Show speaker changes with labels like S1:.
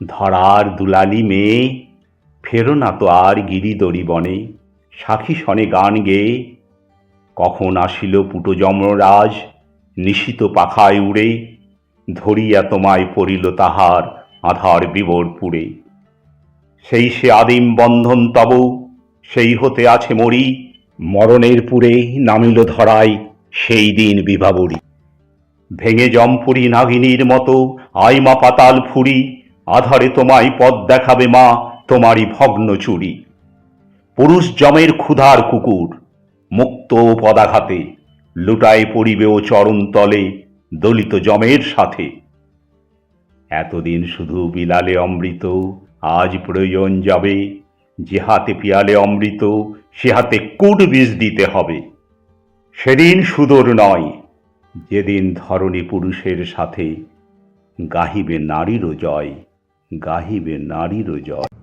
S1: ধরার দুলালি মেয়ে, ফেরো না তো আর গিরিদরি বনে, সাখী শনে গান গেয়ে। কখন আসিল পুটো যমরাজ, নিশিত পাখায় উড়ে, ধরিয়া তোমায় পড়িল তাহার আধার বিবর পুরে। সেই সে আদিম বন্ধন তব, সেই হতে আছে মরি, মরণের পুরে নামিল ধরায় সেই দিন বিভাবরী। ভেঙে জম্পুরি নাগিনীর মতো আইমা পাতাল ফুরি, আধারে তোমায় পথ দেখাবে মা তোমারই ভগ্ন চুরি। পুরুষ যমের ক্ষুধার কুকুর, মুক্ত পদাঘাতে, লুটায় পড়িবে ও চরণ তলে দলিত যমের সাথে। এতদিন শুধু বিলালে অমৃত, আজ প্রয়োজন যাবে, যে হাতে পিয়ালে অমৃত সে হাতে কুট বীজ দিতে হবে। সেদিন সুদূর নয়, যেদিন ধরণী পুরুষের সাথে গাহিবে নারীরও জয়, গাহিবে নারীরও জয়।